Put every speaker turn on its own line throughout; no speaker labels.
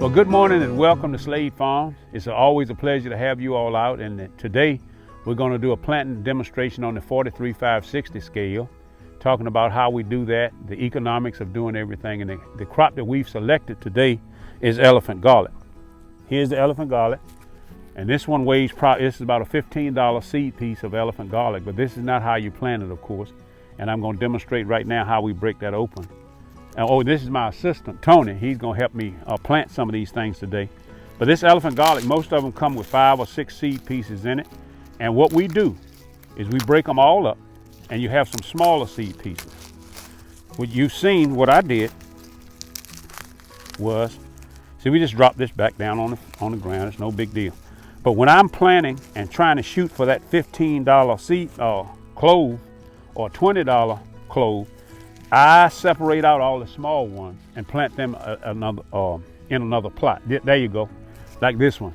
Well, good morning and welcome to Slade Farms. It's always a pleasure to have you all out, and today we're going to do a planting demonstration on the 43-560 scale, talking about how we do that, the economics of doing everything, and the crop that we've selected today is elephant garlic. Here's the elephant garlic, and this one weighs this is about a $15 seed piece of elephant garlic, but this is not how you plant it, of course, and I'm going to demonstrate right now how we break that open. Oh, this is my assistant, Tony. He's going to help me plant some of these things today. But this elephant garlic, most of them come with 5 or 6 seed pieces in it. And what we do is we break them all up, and you have some smaller seed pieces. What you've seen, what I did was, see, we just drop this back down on the ground. It's no big deal. But when I'm planting and trying to shoot for that $15 seed clove or $20 clove, I separate out all the small ones and plant them in another plot. There you go, like this one.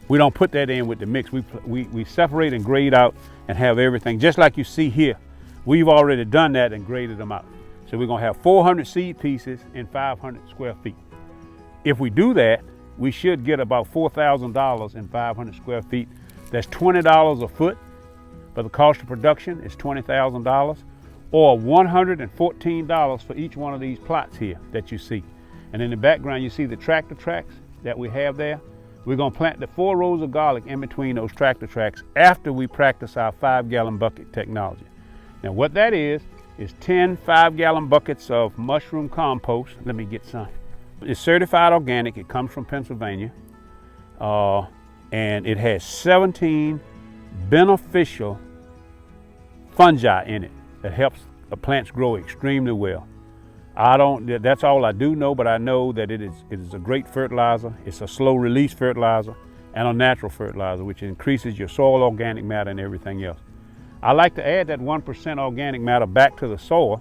We don't put that in with the mix. We separate and grade out and have everything, just like you see here. We've already done that and graded them out. So we're gonna have 400 seed pieces in 500 square feet. If we do that, we should get about $4,000 in 500 square feet. That's $20 a foot, but the cost of production is $20,000. Or $114 for each one of these plots here that you see. And in the background, you see the tractor tracks that we have there. We're gonna plant the 4 rows of garlic in between those tractor tracks after we practice our 5-gallon bucket technology. Now what that is 10 5-gallon buckets of mushroom compost. Let me get some. It's certified organic, it comes from Pennsylvania. And it has 17 beneficial fungi in it that helps the plants grow extremely well. That's all I do know, but I know that it is a great fertilizer. It's a slow release fertilizer and a natural fertilizer, which increases your soil organic matter and everything else. I like to add that 1% organic matter back to the soil.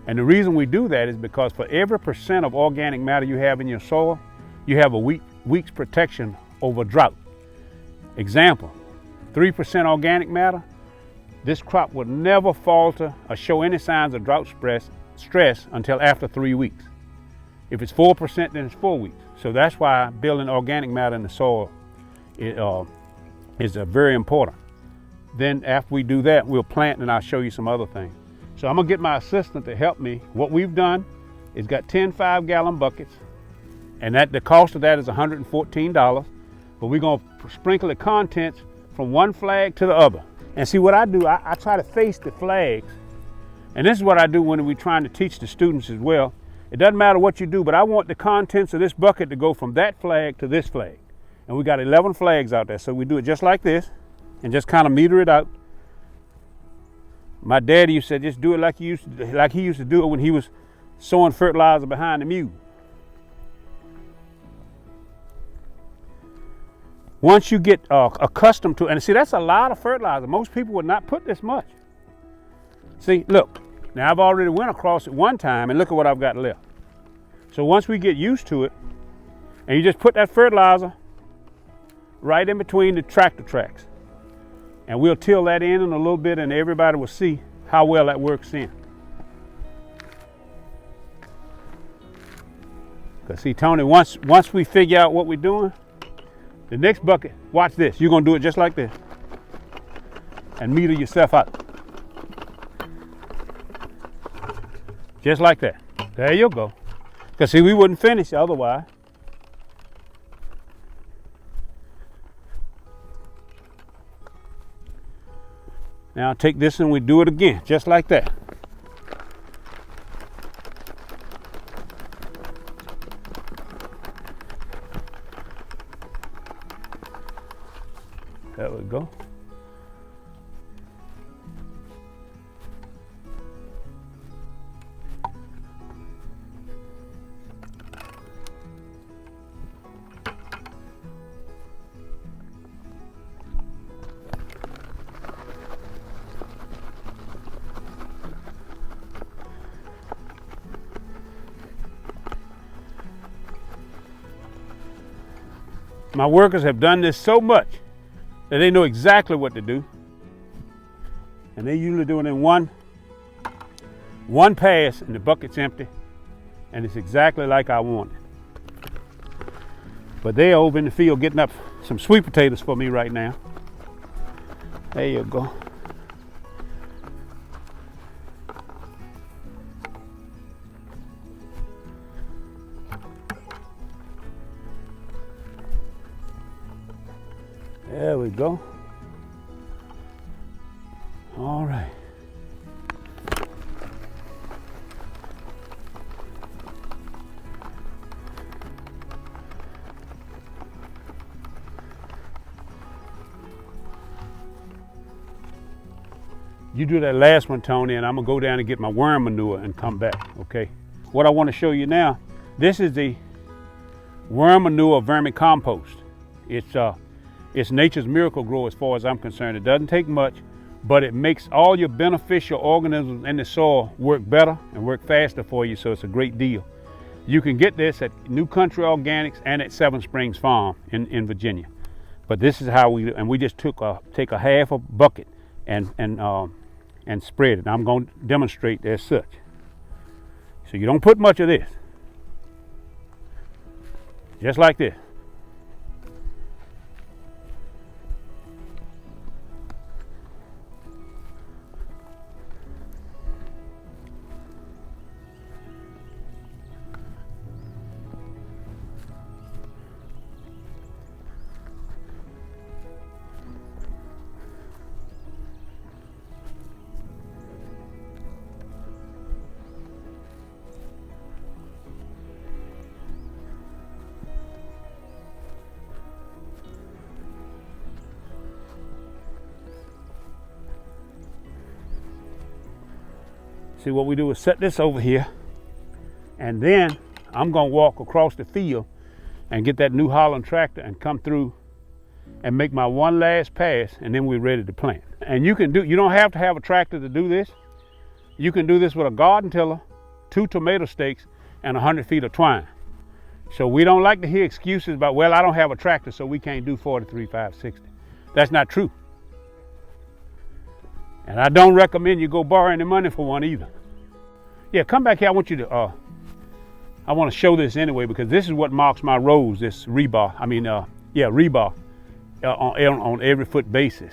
And the reason we do that is because for every percent of organic matter you have in your soil, you have a week's protection over drought. Example, 3% organic matter, this crop will never falter or show any signs of drought stress until after 3 weeks. If it's 4%, then it's 4 weeks. So that's why building organic matter in the soil is very important. Then after we do that, we'll plant, and I'll show you some other things. So I'm gonna get my assistant to help me. What we've done is got 10 5-gallon buckets, and the cost of that is $114. But we're gonna sprinkle the contents from one flag to the other. And see what I do, I try to face the flags. And this is what I do when we're trying to teach the students as well. It doesn't matter what you do, but I want the contents of this bucket to go from that flag to this flag. And we got 11 flags out there. So we do it just like this and just kind of meter it out. My daddy used to say, just do it like he used to do it when he was sowing fertilizer behind the mule. Once you get accustomed to it, and see, that's a lot of fertilizer. Most people would not put this much. See, look, now I've already went across it one time, and look at what I've got left. So once we get used to it, and you just put that fertilizer right in between the tractor tracks, and we'll till that in a little bit, and everybody will see how well that works in. Because see, Tony, once we figure out what we're doing, the next bucket, watch this. You're gonna do it just like this and meter yourself out. Just like that. There you go. Because see, we wouldn't finish otherwise. Now take this and we do it again, just like that. There we go. My workers have done this so much that they know exactly what to do. And they usually do it in one pass and the bucket's empty. And it's exactly like I want it. But they're over in the field getting up some sweet potatoes for me right now. There you go. There we go. All right. You do that last one, Tony, and I'm gonna go down and get my worm manure and come back, okay? What I wanna show you now, this is the worm manure vermicompost. It's nature's miracle grow as far as I'm concerned. It doesn't take much, but it makes all your beneficial organisms in the soil work better and work faster for you, so it's a great deal. You can get this at New Country Organics and at Seven Springs Farm in Virginia. But this is how we do, and we just take a half a bucket and spread it. I'm going to demonstrate as such. So you don't put much of this. Just like this. See, what we do is set this over here, and then I'm gonna walk across the field and get that New Holland tractor and come through and make my one last pass, and then we're ready to plant. And you don't have to have a tractor to do this. You can do this with a garden tiller, 2 tomato stakes, and 100 feet of twine. So we don't like to hear excuses about, well, I don't have a tractor, so we can't do 43,560. That's not true. And I don't recommend you go borrow any money for one either. Yeah, come back here. I want you to, I want to show this anyway, because this is what marks my rows, this rebar. Rebar on every foot basis.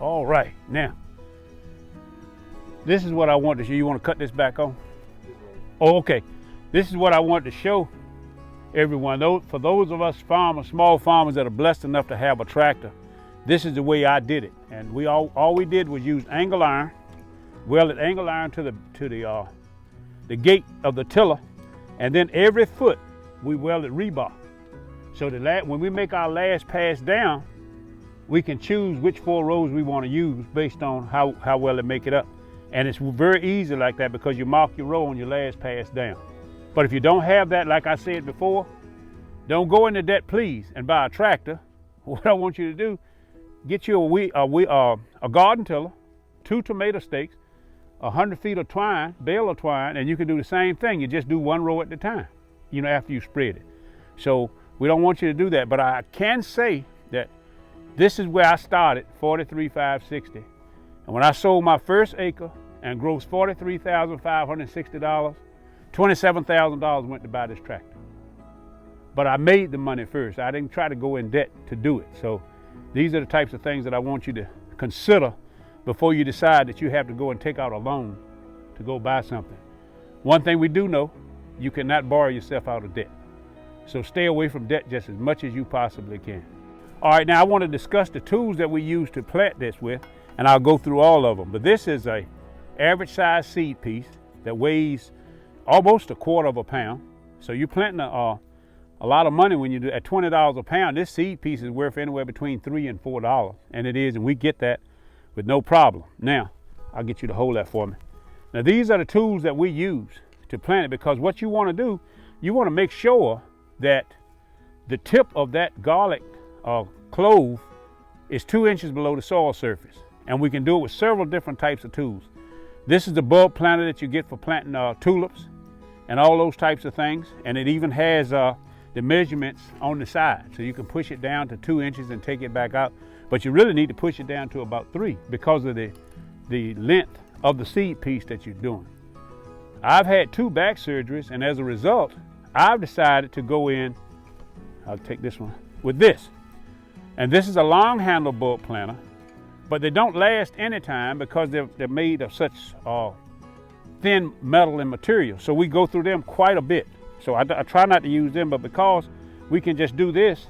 All right, now, this is what I want to show. You want to cut this back on? Oh, okay. This is what I want to show everyone. For those of us farmers, small farmers that are blessed enough to have a tractor, this is the way I did it. And all we did was use angle iron, welded angle iron to the gate of the tiller, and then every foot we welded rebar. So when we make our last pass down, we can choose which 4 rows we want to use based on how well they make it up. And it's very easy like that, because you mark your row on your last pass down. But if you don't have that, like I said before, don't go into debt, please, and buy a tractor. What I want you to do, get you a garden tiller, 2 tomato stakes, 100 feet of twine, bale of twine, and you can do the same thing. You just do 1 row at a time, after you spread it. So we don't want you to do that, but I can say that this is where I started, 43,560. And when I sold my first acre and grossed $43,560, $27,000 went to buy this tractor. But I made the money first. I didn't try to go in debt to do it. So these are the types of things that I want you to consider before you decide that you have to go and take out a loan to go buy something. One thing we do know, you cannot borrow yourself out of debt. So stay away from debt just as much as you possibly can. All right, now I want to discuss the tools that we use to plant this with, and I'll go through all of them. But this is a average size seed piece. that weighs almost a quarter of a pound. So you're planting a lot of money when you do at $20 a pound. This seed piece is worth anywhere between $3 and $4, and it is, and we get that with no problem. Now, I'll get you to hold that for me. Now, these are the tools that we use to plant it, because what you want to do, you want to make sure that the tip of that garlic clove is 2 inches below the soil surface, and we can do it with several different types of tools. This is the bulb planter that you get for planting tulips and all those types of things, and it even has the measurements on the side, so you can push it down to 2 inches and take it back out, but you really need to push it down to about 3 because of the length of the seed piece that you're doing. I've had 2 back surgeries, and as a result, I've decided to go in, I'll take this one, with this. And this is a long handle bulb planter, but they don't last any time because they're made of such thin metal and material. So we go through them quite a bit. So I try not to use them, but because we can just do this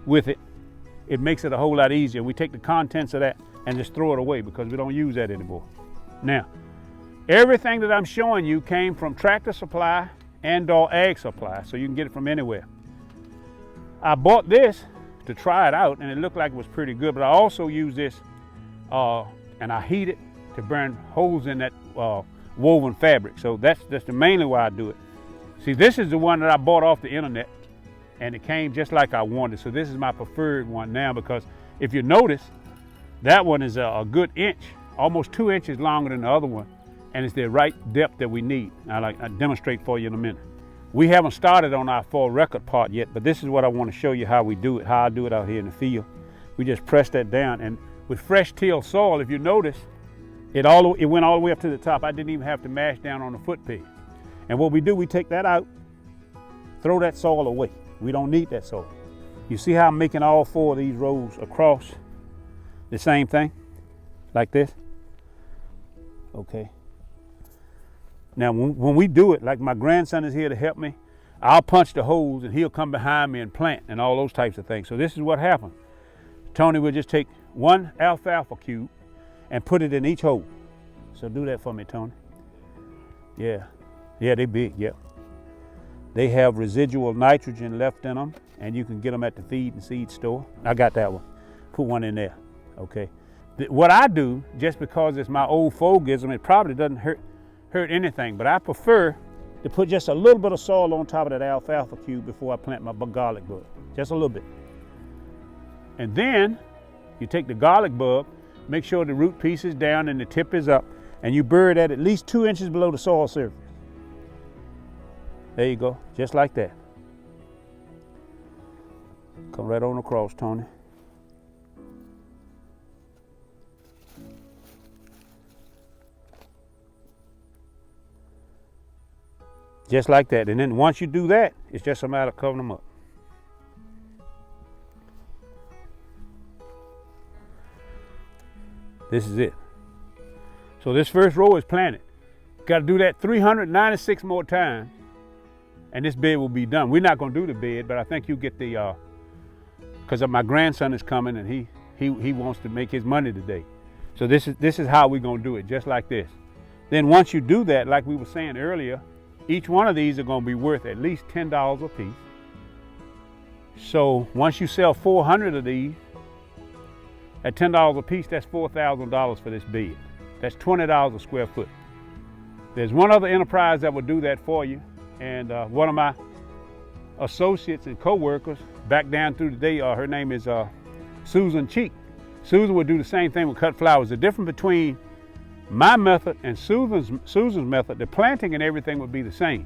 with it, it makes it a whole lot easier. We take the contents of that and just throw it away because we don't use that anymore. Now, everything that I'm showing you came from Tractor Supply and/or Ag Supply, so you can get it from anywhere. I bought this to try it out, and it looked like it was pretty good, but I also use this and I heat it to burn holes in that woven fabric. So that's mainly why I do it. See, this is the one that I bought off the internet, and it came just like I wanted. So this is my preferred one now, because if you notice, that one is a good inch, almost 2 inches longer than the other one, and it's the right depth that we need. I'll demonstrate for you in a minute. We haven't started on our full record part yet, but this is what I want to show you how we do it, how I do it out here in the field. We just press that down, and with fresh till soil, if you notice, it went all the way up to the top. I didn't even have to mash down on the foot peg. And what we do, we take that out, throw that soil away. We don't need that soil. You see how I'm making all 4 of these rows across the same thing, like this? Okay. Now, when we do it, like my grandson is here to help me, I'll punch the holes and he'll come behind me and plant and all those types of things. So this is what happens. Tony will just take 1 alfalfa cube and put it in each hole. So do that for me, Tony. Yeah, they big, yeah. They have residual nitrogen left in them, and you can get them at the feed and seed store. I got that one. Put one in there, okay. What I do, just because it's my old fogism, it probably doesn't hurt anything, but I prefer to put just a little bit of soil on top of that alfalfa cube before I plant my garlic bulb, just a little bit. And then you take the garlic bulb, make sure the root piece is down and the tip is up, and you bury it at least 2 inches below the soil surface. There you go, just like that. Come right on across, Tony. Just like that. And then once you do that, it's just a matter of covering them up. This is it. So this first row is planted. Got to do that 396 more times, and this bed will be done. We're not going to do the bed, but I think you get the, because my grandson is coming and he wants to make his money today. So this is how we're going to do it, just like this. Then once you do that, like we were saying earlier, each one of these are going to be worth at least $10 a piece. So once you sell 400 of these at $10 a piece, that's $4,000 for this bed. That's $20 a square foot. There's one other enterprise that will do that for you, and one of my associates and co-workers back down through the day, her name is Susan Cheek. Susan would do the same thing with cut flowers. The difference between my method and Susan's method, the planting and everything would be the same.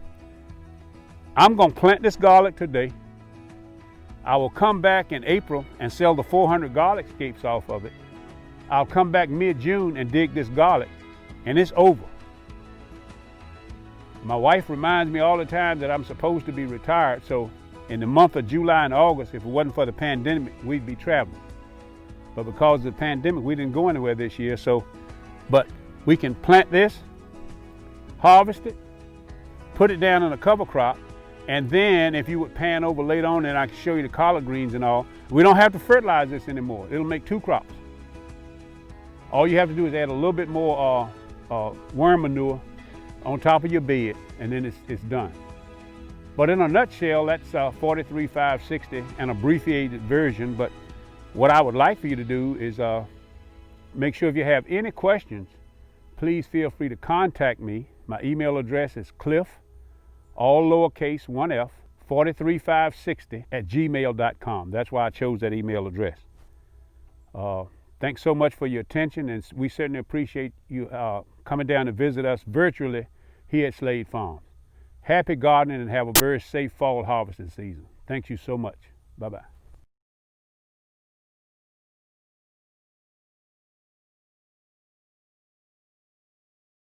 I'm going to plant this garlic today. I will come back in April and sell the 400 garlic scapes off of it. I'll come back mid-June and dig this garlic, and it's over. My wife reminds me all the time that I'm supposed to be retired, so in the month of July and August, if it wasn't for the pandemic, we'd be traveling. But because of the pandemic, we didn't go anywhere this year, but we can plant this, harvest it, put it down in a cover crop, and then if you would pan over later on, and I can show you the collard greens and all, we don't have to fertilize this anymore. It'll make 2 crops. All you have to do is add a little bit more worm manure on top of your bed, and then it's done. But in a nutshell, that's 43560, an abbreviated version. But what I would like for you to do is make sure if you have any questions, please feel free to contact me. My email address is Clif, all lowercase 1F, 43560@gmail.com. That's why I chose that email address. Thanks so much for your attention, and we certainly appreciate you coming down to visit us virtually here at Slade Farms. Happy gardening and have a very safe fall harvesting season. Thank you so much. Bye-bye.